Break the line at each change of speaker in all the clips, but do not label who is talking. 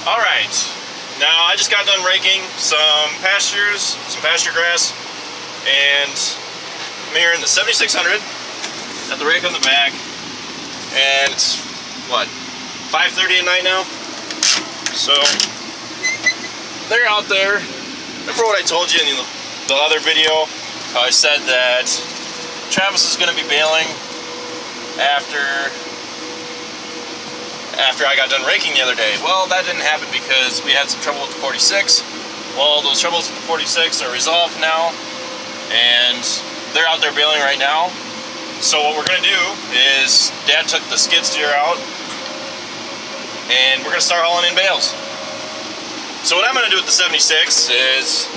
Alright, now I just got done raking some pastures, some pasture grass, and I'm here in the 7600, got the rake on the back, and it's, what, 5:30 at night now? So, they're out there. Remember what I told you in the other video? How I said that Travis is going to be baling after I got done raking the other day. Well, that didn't happen because we had some trouble with the 46. Well, those troubles with the 46 are resolved now, and they're out there baling right now. So what we're going to do is Dad took the skid steer out, and we're going to start hauling in bales. So what I'm going to do with the 76 is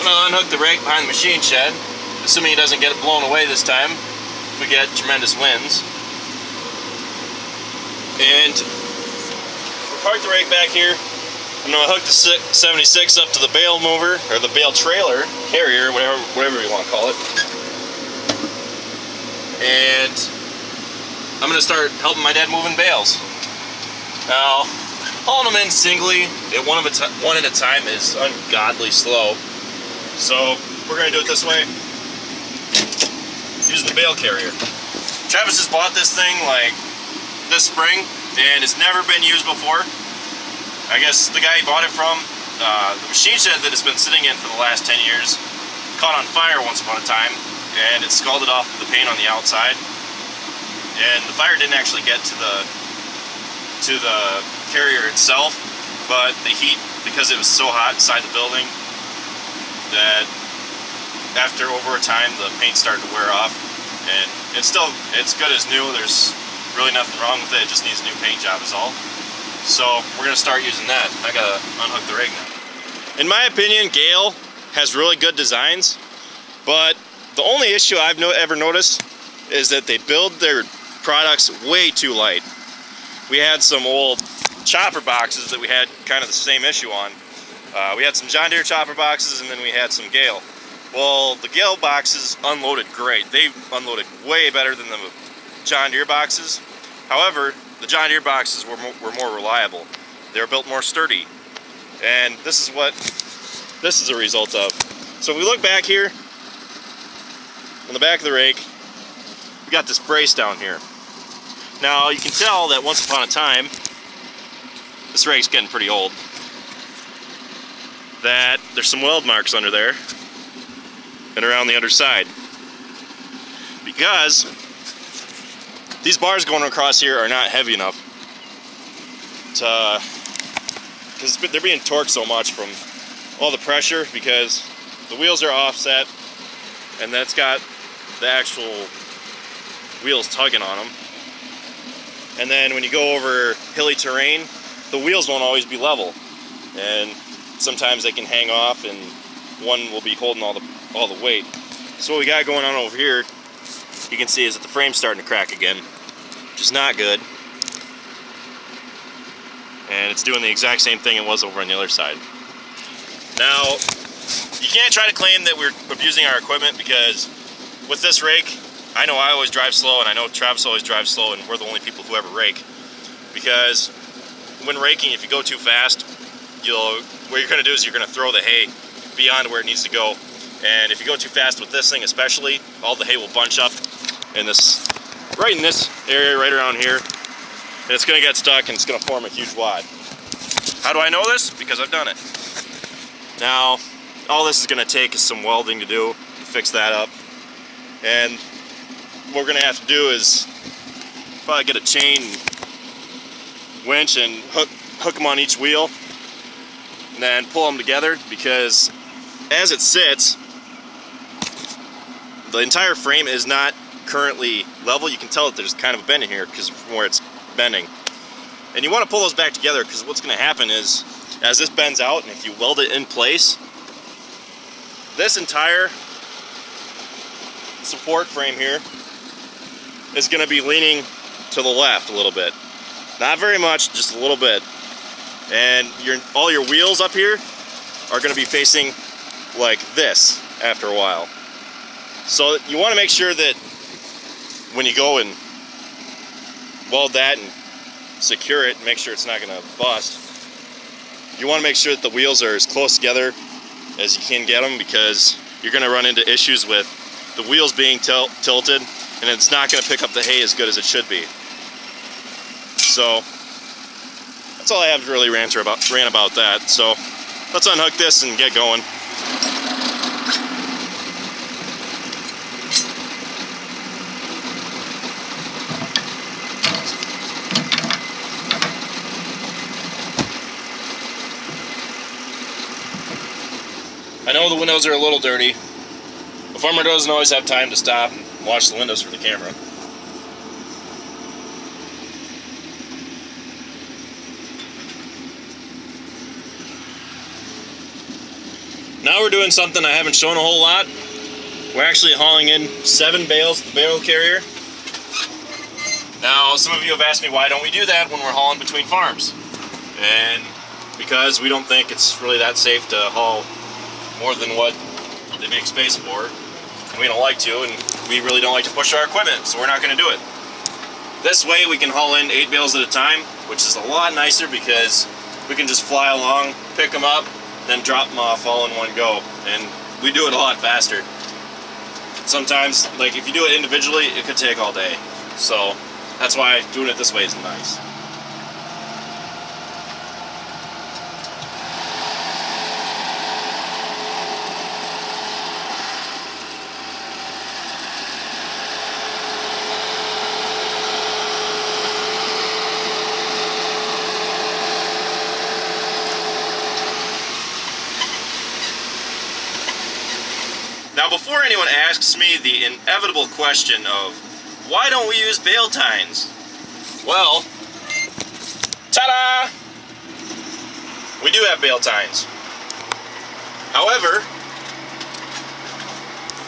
I'm going to unhook the rake behind the machine shed, assuming it doesn't get it blown away this time if we get tremendous winds. And we'll park the rake back here. I'm going to hook the 76 up to the bale mover, or the bale trailer, carrier, whatever you want to call it. And I'm going to start helping my dad moving bales. Now, hauling them in singly, one at a time, is ungodly slow. So we're going to do it this way, using the bale carrier. Travis has bought this thing like this spring, and it's never been used before. I guess the guy he bought it from, the machine shed that it's been sitting in for the last 10 years, caught on fire once upon a time, and it scalded off the paint on the outside. And the fire didn't actually get to the carrier itself, but the heat, because it was so hot inside the building, that after over a time the paint started to wear off, and it's good as new. There's really nothing wrong with it. It just needs a new paint job is all. So we're gonna start using that. I gotta unhook the rig now. In my opinion, Gale has really good designs, but the only issue I've ever noticed is that they build their products way too light. We had some old chopper boxes that we had kind of the same issue on. We had some John Deere chopper boxes, and then we had some Gale. Well, the Gale boxes unloaded great. They unloaded way better than the John Deere boxes. However, the John Deere boxes were more reliable. They were built more sturdy. And this is what this is a result of. So if we look back here, on the back of the rake, we got this brace down here. Now you can tell that once upon a time, this rake's getting pretty old, that there's some weld marks under there and around the underside, because these bars going across here are not heavy enough to, because they're being torqued so much from all the pressure, because the wheels are offset and that's got the actual wheels tugging on them. And then when you go over hilly terrain, the wheels won't always be level, and sometimes they can hang off, and one will be holding all the weight. So what we got going on over here, you can see, is that the frame's starting to crack again, which is not good. And it's doing the exact same thing it was over on the other side. Now, you can't try to claim that we're abusing our equipment, because with this rake, I know I always drive slow, and I know Travis always drives slow, and we're the only people who ever rake. Because when raking, if you go too fast, what you're going to do is you're going to throw the hay beyond where it needs to go. And if you go too fast with this thing especially, all the hay will bunch up in this, right in this area, right around here. And it's going to get stuck, and it's going to form a huge wad. How do I know this? Because I've done it. Now, all this is going to take is some welding to do to fix that up. And what we're going to have to do is probably get a chain winch and hook them on each wheel, and then pull them together, because as it sits, the entire frame is not currently level. You can tell that there's kind of a bend in here because from where it's bending. And you want to pull those back together, because what's going to happen is, as this bends out, and if you weld it in place, this entire support frame here is going to be leaning to the left a little bit. Not very much, just a little bit. And all your wheels up here are going to be facing like this after a while. So you want to make sure that when you go and weld that and secure it, make sure it's not going to bust, you want to make sure that the wheels are as close together as you can get them, because you're going to run into issues with the wheels being tilted, and it's not going to pick up the hay as good as it should be. So that's all I have to really rant about that. So let's unhook this and get going. I know the windows are a little dirty. The farmer doesn't always have time to stop and wash the windows for the camera. Now we're doing something I haven't shown a whole lot. We're actually hauling in 7 bales with the bale carrier. Now, some of you have asked me, why don't we do that when we're hauling between farms? And because we don't think it's really that safe to haul more than what they make space for. And we don't like to, and we really don't like to push our equipment, so we're not going to do it. This way we can haul in 8 bales at a time, which is a lot nicer because we can just fly along, pick them up, then drop them off all in one go. And we do it a lot faster. Sometimes, like if you do it individually, it could take all day. So that's why doing it this way is nice. Now, before anyone asks me the inevitable question of, why don't we use bale tines? Well, ta-da! We do have bale tines. However,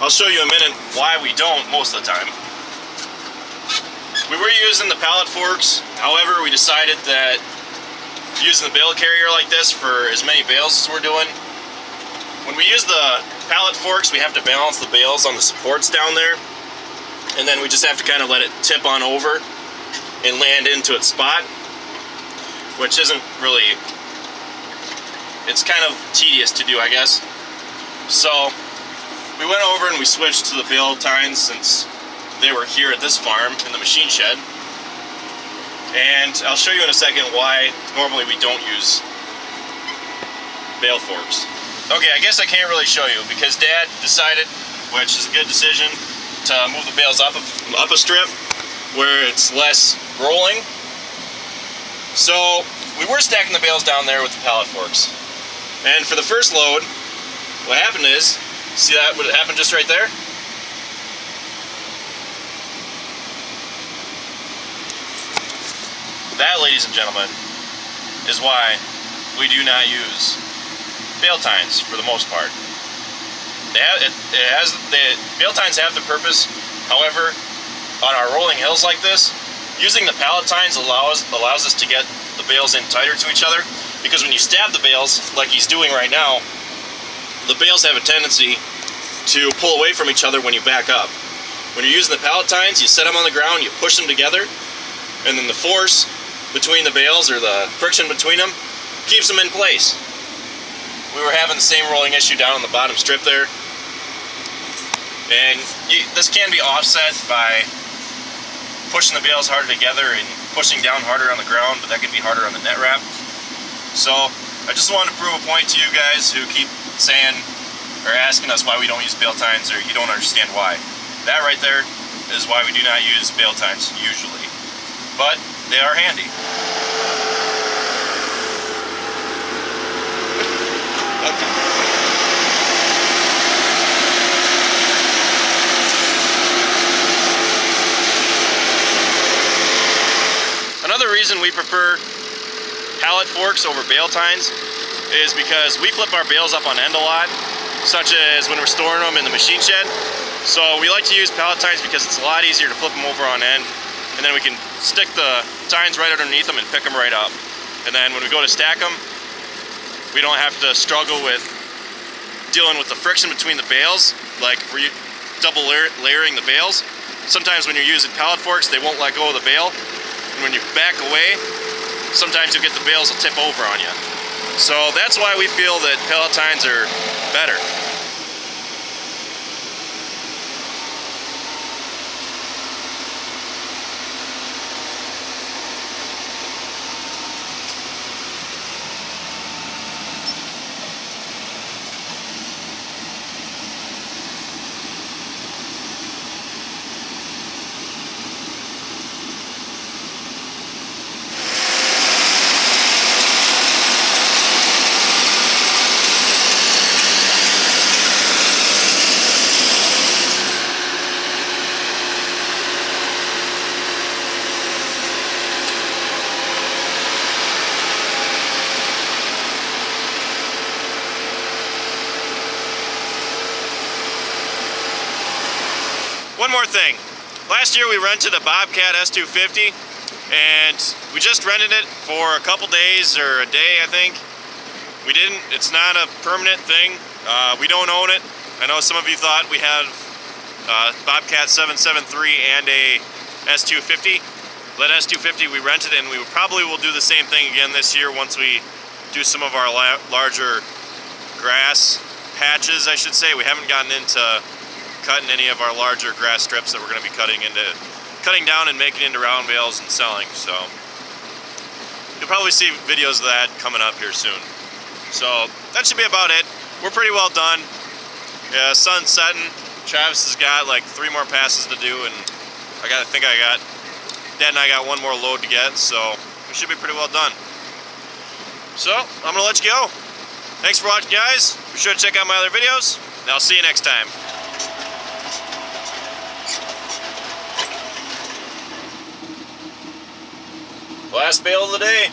I'll show you in a minute why we don't most of the time. We were using the pallet forks. However, we decided that using the bale carrier like this for as many bales as we're doing, when we use the pallet forks, we have to balance the bales on the supports down there, and then we just have to kind of let it tip on over and land into its spot, which isn't really, it's kind of tedious to do, I guess. So we went over and we switched to the bale tines since they were here at this farm in the machine shed, and I'll show you in a second why normally we don't use bale forks. Okay, I guess I can't really show you because Dad decided, which is a good decision, to move the bales up a strip where it's less rolling. So we were stacking the bales down there with the pallet forks. And for the first load, what happened is, see that what happened just right there? That, ladies and gentlemen, is why we do not use bale tines for the most part. The bale tines have the purpose. However, on our rolling hills like this, using the pallet tines allows us to get the bales in tighter to each other, because when you stab the bales like he's doing right now, the bales have a tendency to pull away from each other when you back up. When you're using the pallet tines, you set them on the ground, you push them together, and then the force between the bales, or the friction between them, keeps them in place. We were having the same rolling issue down on the bottom strip there, and this can be offset by pushing the bales harder together and pushing down harder on the ground, but that can be harder on the net wrap. So I just wanted to prove a point to you guys who keep saying or asking us why we don't use bale tines, or you don't understand why. That right there is why we do not use bale tines usually, but they are handy. Another reason we prefer pallet forks over bale tines is because we flip our bales up on end a lot, such as when we're storing them in the machine shed. So we like to use pallet tines because it's a lot easier to flip them over on end, and then we can stick the tines right underneath them and pick them right up. And then when we go to stack them, we don't have to struggle with dealing with the friction between the bales, like if we're double layering the bales. Sometimes when you're using pallet forks, they won't let go of the bale. And when you back away, sometimes you'll get the bales will tip over on you. So that's why we feel that pellet tines are better. One more thing. Last year we rented a Bobcat S250 and we just rented it for a couple days or a day, I think. We didn't, it's not a permanent thing. We don't own it. I know some of you thought we had Bobcat 773 and a S250. That S250 we rented and we probably will do the same thing again this year once we do some of our larger grass patches, I should say. We haven't gotten into cutting any of our larger grass strips that we're going to be cutting down and making into round bales and selling. So you'll probably see videos of that coming up here soon. So that should be about it. We're pretty well done. Yeah, sun's setting. Travis has got like 3 more passes to do, and I think Dad and I got 1 more load to get, so we should be pretty well done. So I'm gonna let you go. Thanks for watching, guys. Be sure to check out my other videos, and I'll see you next time. Last bale of the day.